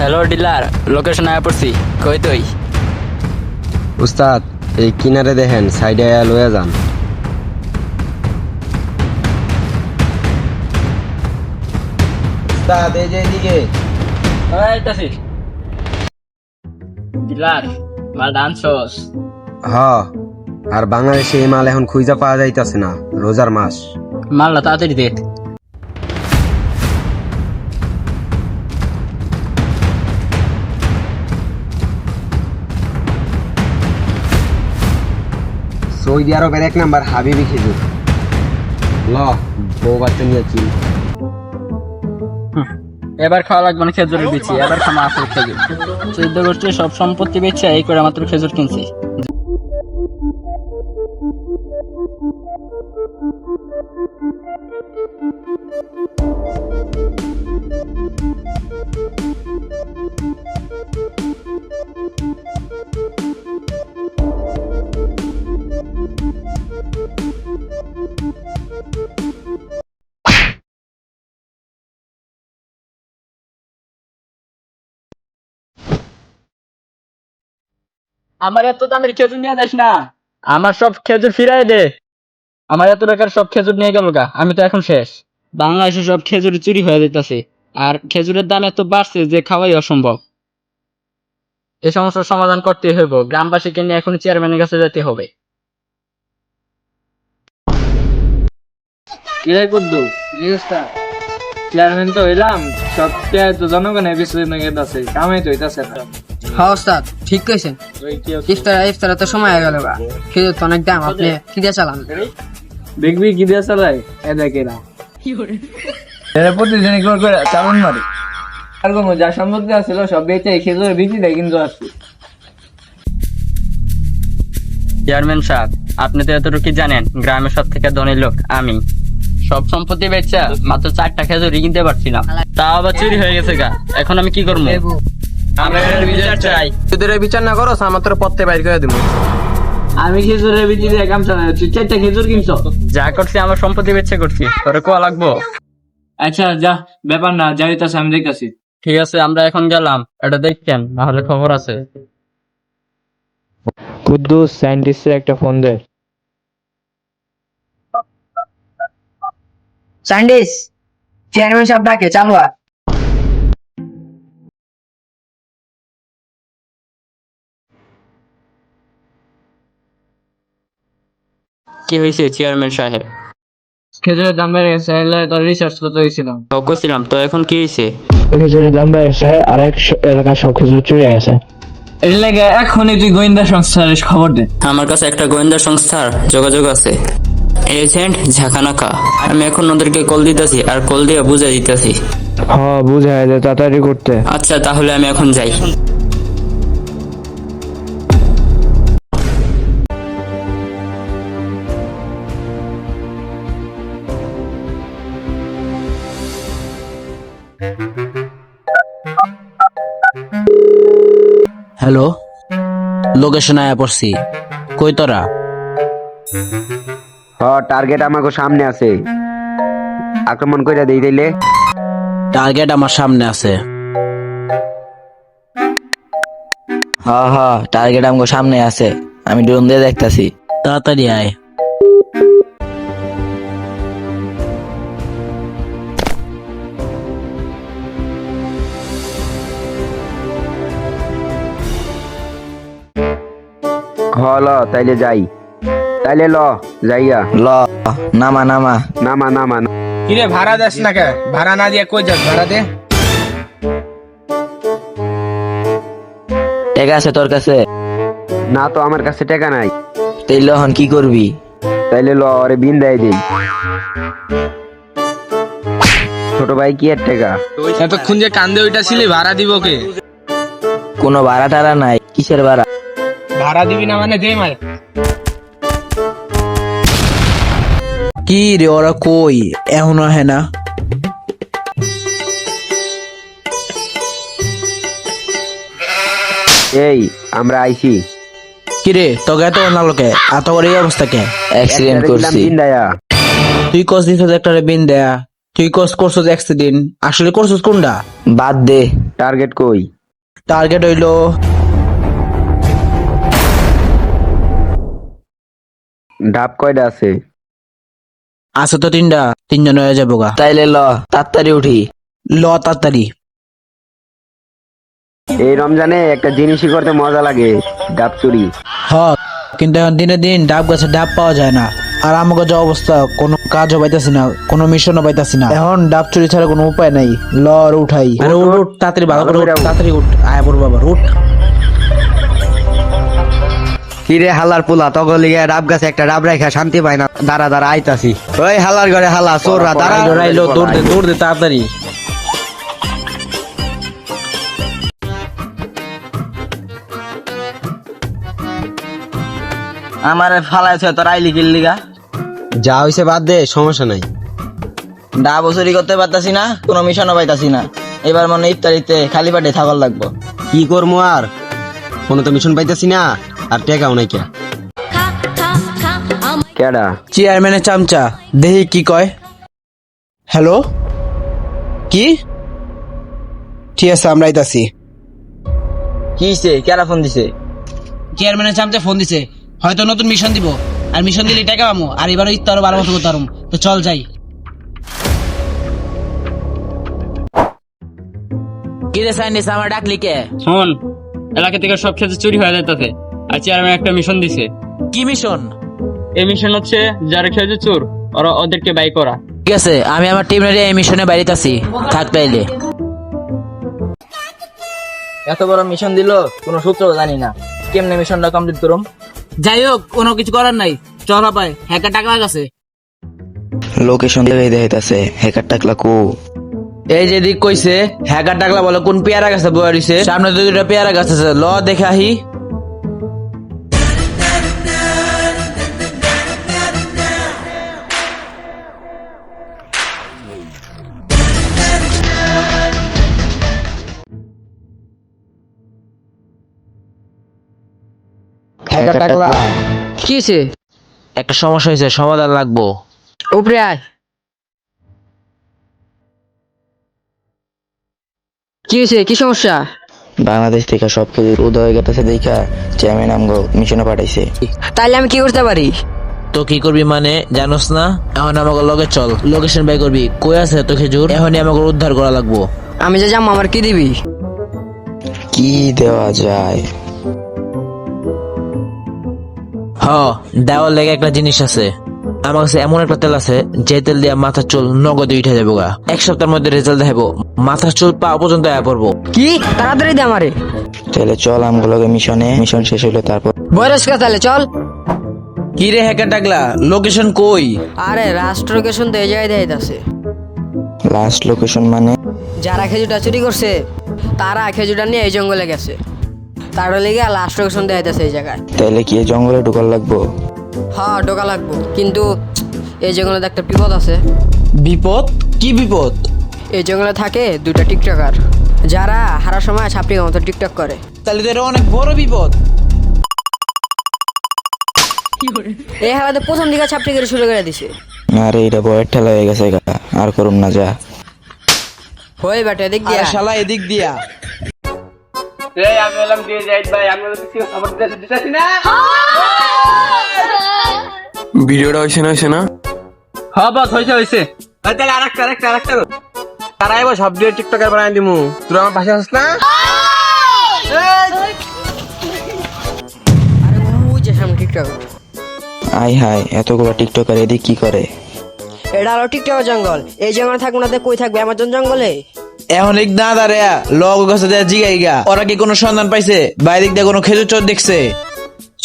Hello dealer, location আয়া পড়ছি। কই তুই? উস্তাদ, এই কিনারে দেখেন, সাইডে লয়ে যান। উস্তাদ, এই যে এদিকে। আইতাছি। ডিলার, মাল ডান্সস। হ, আর বাংলাদেশে এই মাল এখন খুঁজা পাওয়া যাইতাছে না, রোজার মাস। মালটা তাড়াতাড়ি দে। সৌদি আরবের 1 নাম্বার হাবিবি খেজুর। ল, বউ বাচ্চা নিয়ে চিল। এবার খাওয়া লাগবে না খেজুরের বিচি, এবার খামা আসল খেজুর। 14 গোষ্ঠীর সব সম্পত্তি বেচে এই করে মাত্র খেজুর কিনছি। আমার এত দামের খেজুর নিয়ে যাস না, আমার সব খেজুর ফিরাই দে। আমার এত টাকার সব খেজুর নিয়ে গেল গা, আমি তো এখন শেষ। বাংলাদেশে সব খেজুর চুরি হয়ে যাইতাছে, আর খেজুরের দাম এত বাড়ছে যে খাওয়াই অসম্ভব। এই সমস্যার সমাধান করতে হইব, গ্রামবাসীকে নিয়ে এখন চেয়ারম্যানের কাছে যেতে হবে। কিরে কুদ্দু চেয়ারম্যান তো হইলাম, সব তো জনগণের পিছনে আছে, কামাই তো হইতাছে না। হ্যাঁ ওস্তাদ, ঠিক কইছেন। ইফতার তো সময় হয়ে গেল গা, খেজুর তো অনেক দাম, আপনি কি দিয়ে চালান? দেখবি কি দিয়ে চালাই এ দেখে না, এরা প্রতিদিন করে চালান মারি। আর কোনো যা সম্পত্তি আছিল সব বেঁচে খেজুর বিক্রি দেয় কিন্তু আসছে। চেয়ারম্যান সাহেব, আপনি তো এতটুকু জানেন, গ্রামের সব থেকে ধনী লোক আমি। সব সম্পত্তি বেচা মাত্র 4টা খেজুর কিনতে পারছিলাম, তাও আবার চুরি হয়ে গেছে গা। এখন আমি কি করবো? আমরা বিচার চাই। তোদের বিচার না করো, আমার তোর পথে বাইর করে দিব। আমি খেজুরের বিক্রি দিয়ে কাম চালাই, তুই 4টা খেজুর কিনছ। যা করছি আমার সম্পত্তি বেচে করছি, তোরে কোয়া লাগবো? আচ্ছা যা, ব্যাপার না, যাইতাছে আমি দেখতাছি। ঠিক আছে, আমরা এখন গেলাম, এটা দেখছেন, নাহলে খবর আছে। কুদ্দুস, সায়েন্টিস্টের একটা ফোন দে। সাইন্টিস্ট, চেয়ারম্যান সাহেব ডাকে, চালু আর। কি হয়েছে চেয়ারম্যান সাহেব? খেজুরের দাম বেড়ে গেছে, তোর রিসার্চ করতে হয়েছিলাম। করছিলাম তো, এখন কি হয়েছে? খেজুরের দাম বেড়েছে আর এক এলাকার সব খেজুর চুরি হয়ে গেছে। এর লাগে এখনই তুই গোয়েন্দা সংস্থার খবর দে। আমার কাছে একটা গোয়েন্দা সংস্থার যোগাযোগ আছে, এজেন্ট ঝাঁকানাকা। আমি এখন ওদেরকে কল দিতেছি, আর কল দিয়ে বুঝাই দিতেছি। হ, বুঝায় দে তাড়াতাড়ি করতে। আচ্ছা, তাহলে আমি এখন যাই। হ্যালো, লোকেশন আয়া পড়ছি। কই তোরা? টার্গেট আমাকে সামনে আছে, আক্রমণ কইরা দেই দিলে। টার্গেট আমার সামনে আছে। হ্যাঁ হ্যাঁ, টার্গেট আমার সামনে আছে, আমি ড্রোন দিয়ে দেখতাছি। তাড়াতাড়ি আয়। ল, তাইলে যাই। তাইলে ল, যাইয়া। ল, নামা নামা। নামা নামা। কিরে ভাড়া দেস না কে? ভাড়া না দিয়ে কই যাস? ভাড়া দে। টাকা আছে তোর কাছে? না তো, আমার কাছে টাকা নাই। তুই লহন কি করবি? তাইলে ল, ওরে বিন দেয় দেই। ছোট ভাই, কি এর টাকা? এতক্ষণ যে কান্দে ওইটা ছিলি, ভাড়া দিব কে? কোনো ভাড়া টাড়া নাই। কিসের ভাড়া? ভাড়া দিবি না মানে দে মার। কি রে, ওরা কই? এখনো হয় না? এই, আমরা আইছি। কিরে, তোকে এত নালোকে এত করে এই অবস্থা কে? অ্যাক্সিডেন্ট করছি। বিন দেয়া। তুই কস দিছ একটা বিন দেয়া, তুই কস করছস অ্যাক্সিডেন্ট, আসলে করছস কোনটা? বাদ দে। টার্গেট কই? টার্গেট হইলো ডাব কয়টা আছে? আছে তো 3টা, 3জন হয়ে যাবো গা। তাইলে ল তাড়াতাড়ি উঠি, ল তাড়াতাড়ি। এই রমজানে একটা জিনিসই করতে মজা লাগে, ডাব চুরি। হ, কিন্তু এখন দিনে দিন ডাব গাছে ডাব পাওয়া যায় না। আর আমাকে যে অবস্থা, কোনো কাজও পাইতাছি না, কোনো মিশনও পাইতাছি না। এখন ডাব চুরি ছাড়া কোনো উপায় নাই। ল আর উঠাই। আরে উঠ উঠ, তাড়াতাড়ি ভালো করে উঠ, তাড়াতাড়ি উঠ। আয় পড়বো আবার, উঠ। কিরে হালার পোলা, তখন লিগে ডাব গাছে একটা ডাব রাখা শান্তি পায় না। দাঁড়া দাঁড়া আইতাছি। ওই হালার ঘরে হালা চোররা, দাঁড়া। রাইলো, দৌড় দে দৌড় দে তাড়াতাড়ি। আমার ফালাইছে তোর আইলি কিল্লিগা। যা হইছে বাদ দে, সমস্যা নাই। ডাব চুরি করতে পারতাছি না, কোনো মিশনও পাইতাছি না। এবার মনে ইফতারিতে খালি পাটে থাকল লাগবো। কি করবো আর, কোনো তো মিশন পাইতাছি না, আর টেকাও নাই। কে কেডা? চেয়ারম্যানের চামচা, দেখি কি কয়। হ্যালো, কি? ঠিক আছে, আমরা আইতাছি। কি হইছে? কেরা ফোন দিছে? চেয়ারম্যানের চামচা ফোন দিছে, হয়তো নতুন মিশন দিব। আর মিশন দিলে টাকা পাবো, আর এবারও ইত্যার ভালো মতো করতে পারবো। তো চল যাই। কি রে সাইনিস, আমার ডাকলি কে? শোন, এলাকা থেকে সব খেতে চুরি হয়ে যাইতেছে, আর চেয়ারম্যান একটা মিশন দিছে। কি মিশন? এই মিশন হচ্ছে যারা খেতে চোর ওদেরকে বাই করা। ঠিক আছে, আমি আমার টিম নিয়ে এই মিশনে বাইরেতাছি, থাক তাইলে। এত বড় মিশন দিল, কোনো সূত্র জানি না, কেমনে মিশনটা কমপ্লিট করুম। যাই হোক, কোনো কিছু করার নাই। চল পায় হ্যাকার টাকা লাগাছে। লোকেশন দেখাই দেখাইতাছে, হ্যাকার টাকলা কো? এই যে দিক কইছে হ্যাকার টাকলা বলে কোন পেয়ারা গাছে বয়া রইছে। সামনে দুইটা পেয়ারা গাছ আছে, ল দেখে আহি। কি হয়েছে? একটা সমস্যা হয়েছে, সমাধান লাগবো। উপরে আয়। কি হয়েছে? কি সমস্যা? বাংলাদেশ থেকে সব কিছু উদয় হয়ে গেছে দেখা চেয়ারম্যান আমগো মিশনে পাঠাইছে। তাইলে আমি কি করতে পারি? তো কি করবি মানে জানোস না? এখন আমাকে লগে চল, লোকেশন বাই করবি। কই আছে তো খেজুর? এখনই আমাকে উদ্ধার করা লাগবো। আমি যে যাম, আমার কি দিবি? কি দেওয়া যায়? হ, দেওয়ার লেগে একটা জিনিস আছে। আমার কাছে এমন একটা তেল আছে, যে তেল দিয়ে মাথার চুল নগদে উঠে যাবো গা। 1 সপ্তাহের মধ্যে রেজাল্ট দেখাবো, মাথার চুল পা পর্যন্ত আয়া পড়বো। কি তাড়াতাড়ি দে আমারে। তাহলে চল আমগুলোকে মিশনে, মিশন শেষ হইলো তারপর। বয়স কা তাহলে চল। কি রে হ্যাকার টাকলা, লোকেশন কই? আরে রাষ্ট্র লোকেশন তো এই জায়গায় দেখাইতাছে। লাস্ট লোকেশন মানে? যারা খেজুরটা চুরি করছে, তারা খেজুরটা নিয়ে এই জঙ্গলে গেছে। তার লেগে লাস্ট লোকেশন দেখাইতাছে এই জায়গায়। তাহলে কি এই জঙ্গলে ঢুকার লাগবো? হ্যাঁ, ঢোকা লাগবো, কিন্তু এই জঙ্গলে একটা বিপদ আছে। বিপদ? কি বিপদ? এই জঙ্গলে থাকে 2টা টিকটকার, যারা হারার সময় ছাপড়ির মতো টিকটক করে। তাহলে তো এটা অনেক বড় বিপদ। এই হালাতে প্রথম দিকে ছাপড়ি করে শুরু করে দিছে। আরে এটা বয়ের ঠেলা হয়ে গেছে গা, আর করুম না, যা। হয়ে বেটা, দেখ দিয়া। শালা এদিক দিয়া। আমি বললাম দিয়ে যাই ভাই, আমি খবর দিতেছি না। ভিডিওটা হয়েছে না? হ্যাঁ বস, হয়েছে। তাহলে আরেকটা তারা এবার সব দিয়ে টিকটকার বানাই দিমু। তুই আমার পাশে আছিস না? আরে ওই যে সামনে টিকটক। আই হাই, এতগুলো টিকটকার এদিক কি করে? এটা হলো টিকটকের জঙ্গল। এই জঙ্গলে থাকবো না, কই থাকবে? আমাজন জঙ্গলে। এখন এক না দাঁড়া লগ কাছে জিগাই গা, ওরা কি কোনো সন্ধান পাইছে? বাইরে দিয়ে কোনো খেজুর চোর দেখছে?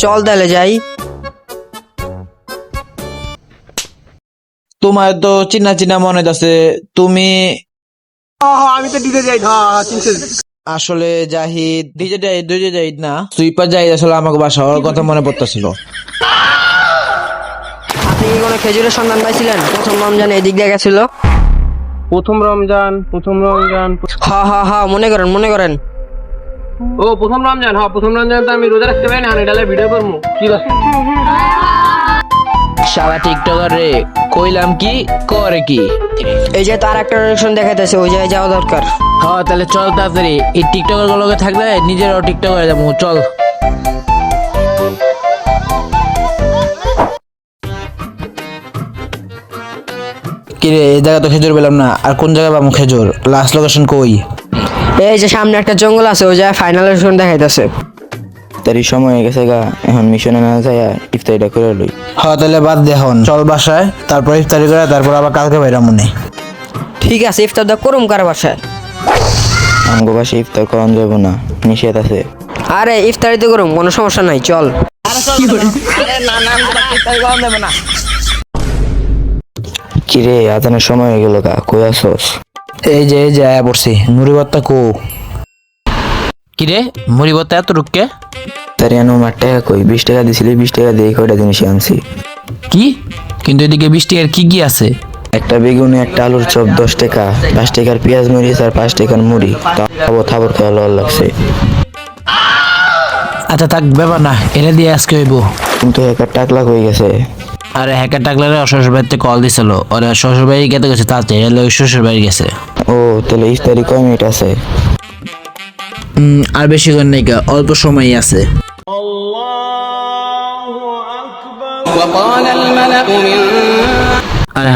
চল তাহলে যাই। তোমার তো চিনা চিনা মনে আছে, তুমি? আমি তো দিতে যাই। আসলে জাহিদ, ডিজে জাহিদ না, সুইপার জাহিদ আসলে আমাকে বাসা, ওর কথা মনে পড়তেছিল। আপনি কি কোনো খেজুরের সন্ধান পাইছিলেন? প্রথম রমজান এদিক দিয়ে গেছিল। প্রথম রমজান। হ্যাঁ, মনে করেন। ও প্রথম রমজান, হ্যাঁ প্রথম রমজান তো আমি রোজা রাখতে পারি না, এটা ভিডিও করবো। কি শালা টিকটকার রে, কইলাম কি করে কি। এই যে তার একটা ডিরেকশন দেখাইতেছে, ওই জায়গায় যাওয়া দরকার। হ্যাঁ তাহলে চল তাড়াতাড়ি, এই টিকটকার গুলোকে থাকলে নিজেরও টিকটক করে যাবো, চল। কিরে এই জায়গা তো খেজুর পেলাম না, আর কোন জায়গায় পাবো খেজুর? লাস্ট লোকেশন কই? এই যে সামনে একটা জঙ্গল আছে, ওই জায়গায় ফাইনাল লোকেশন দেখাইতেছে। তারই সময় হয়ে গেছে গা, এখন মিশনে না যায় ইফতারিটা করে লই। হ্যাঁ তাহলে বাদ দে, এখন চল বাসায়, তারপর ইফতারি করে তারপর আবার কালকে বাইরা মনে। ঠিক আছে, ইফতার দা করুম কার বাসায়? আমগো বাসে ইফতার করান যাব না, নিষেধ আছে। আরে ইফতারিতে করুম, কোনো সমস্যা নাই, চল। কিরে আজানের সময় হয়ে গেল গা, কই আসোস? এই যে আয়া পড়ছি, মুড়ি ভর্তা কো? কিরে মুড়ি ভর্তা এত রুককে? তারি আনো আমার টাকা কই? 20 টাকা দিছিলি, 20 টাকা দিয়ে কয়টা জিনিস আনছি। কি? কিন্তু এদিকে 20 টাকার কি কি আছে? একটা বেগুনি, একটা আলুর চপ 10 টাকা, 5 টাকার পেঁয়াজ মরিচ আর 5 টাকার মুড়ি। তাও থাবর খাওয়া লল লাগছে। আচ্ছা থাক, ব্যাপার না, এনে দিয়ে আজকে হইব। কিন্তু একটা টাকলা হয়ে গেছে। আরে হ্যাকার টাকলারে শ্বশুর বাড়িতে কল দিছিল, ওরা শ্বশুর বাড়ি গেতে গেছে, তাতে এলে ওই শ্বশুর বাড়ি গেছে। ও তাহলে ইফতারি কয় মিনিট আছে? আর বেশি করে নেই, অল্প সময়ই আছে। আরে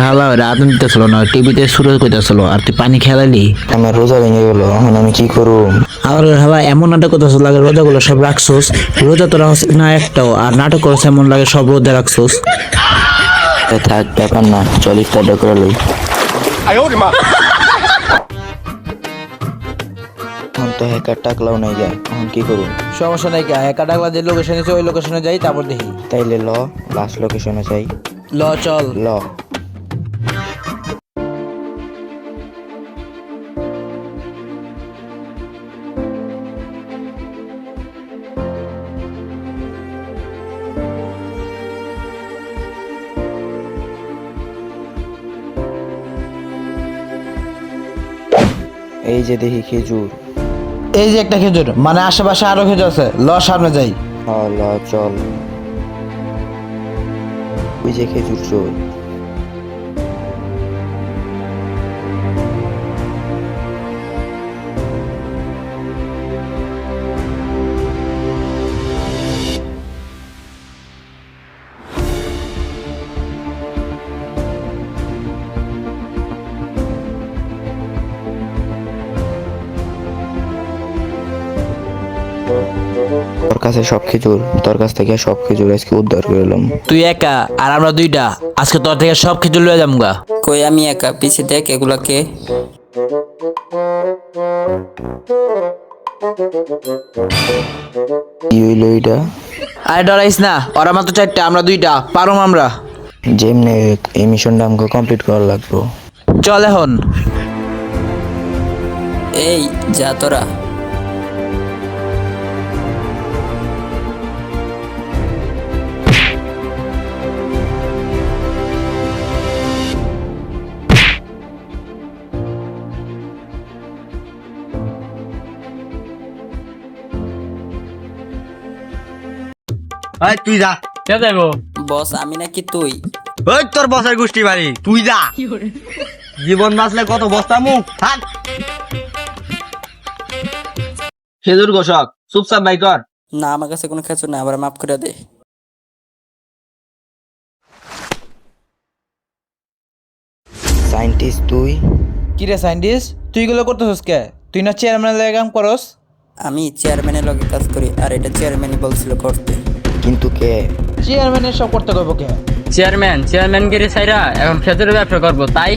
হালা আদম দিতেছিল না, টিভিতে সুরজ কইতেছিল, আর তুই পানি খেলালি। আমার রোজা ভেঙে গেল, এখন আমি কি করুম? আর হালা এমন নাটক করতেছিল, লাগে রোজাগুলো সব রাখছোস, রোজা তো না একটাও, আর নাটক করছে এমন লাগে সব রোজা রাখছোস। থাক ব্যাপার না, চল ইফতারটা করে লই। এখন তো হ্যাকার টাকলাও নাই গা, এখন কি করুম? সমস্যা নাই, একা ডাকলা যে লোকেশনে ওই লোকেশনে যাই, তারপর দেখি। তাইলে লাস্ট লোকেশনে যাই। চল। এই যে দেখি খেজুর। এই যে একটা খেজুর, মানে আশেপাশে আরো খেজুর আছে, সামনে যাই। চল। ওই যে খেজুর চোর। তোর কাছে সব খেজুর, তোর কাছ থেকে সব খেজুর আজকে উদ্ধার করে এলাম। তুই একা আর আমরা দুইটা, আজকে তোর থেকে সব খেজুর লয়ে যামগা। কই আমি একা? পিছে দেখ এগুলাকে। কি হইল এইটা? আরে ডরাইস না, ওরা মাত্র 4টা, আমরা 2টা, পারুম আমরা। যেমনে এই মিশনটা আমাকে কমপ্লিট করা লাগবে। চল এখন। এই যা তোরা। তুই যা। কে যাইবো? বস আমি নাকি তুই? ওই তোর বসের গোষ্ঠী বাড়ি, তুই যা। জীবন বাঁচলে কত বস্তা মুখ থাক। খেজুর ঘোষক, চুপচাপ বাই কর। না আমার কাছে কোনো খেচুর না, আবার মাফ করে দে। সায়েন্টিস্ট তুই? কি রে সাইন্টিস্ট, তুই এগুলো করতেছস কে? তুই না চেয়ারম্যানের লাগে কাম করস? আমি চেয়ারম্যানের লগে কাজ করি, আর এটা চেয়ারম্যানই বলছিল করতে। কিন্তু কে? চেয়ারম্যানের সব করতে কইব কে? চেয়ারম্যানগিরি চাইরা এখন খেজুরের ব্যবসা করবো, তাই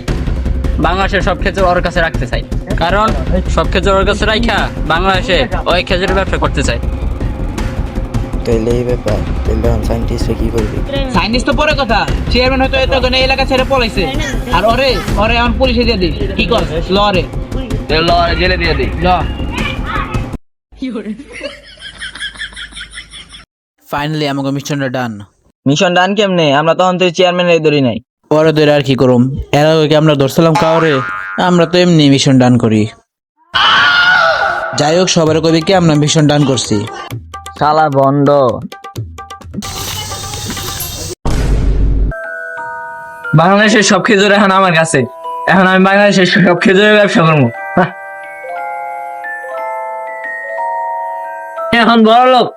বাংলাদেশের সব খেজুর ওর কাছে রাখতে চাই, কারণ সব খেজুর ওর কাছে রাখা বাংলাদেশে ওই খেজুরের ব্যবসা করতে চাই। তাইলে এই ব্যাপার, তাইলে সায়েন্টিস্টে কি করবি? সাইনিস তো পরে কথা, চেয়ারম্যান হয়তো এত গনে এলাকা ছেড়ে পলাইছে, আর ওরে এখন পুলিশে দিয়ে দিই। কি কর লরে জেলে দিয়ে দিই। ফাইনালি আমাকে মিশনটা ডান। মিশন ডান কেমনে? আমরা তখন তো চেয়ারম্যানের ধরি নাই। পরে ধরে আর কি করুম, এর আগে কি আমরা ধরছিলাম কাউরে? আমরা তো এমনি মিশন ডান করি। যাই হোক, সবার কবি কি আমরা মিশন ডান করছি। শালা বন্ধ। বাংলাদেশের সব খেজুর এখন আমার কাছে, এখন আমি বাংলাদেশের সব খেজুরের ব্যবসা করবো। এখন বড় লোক।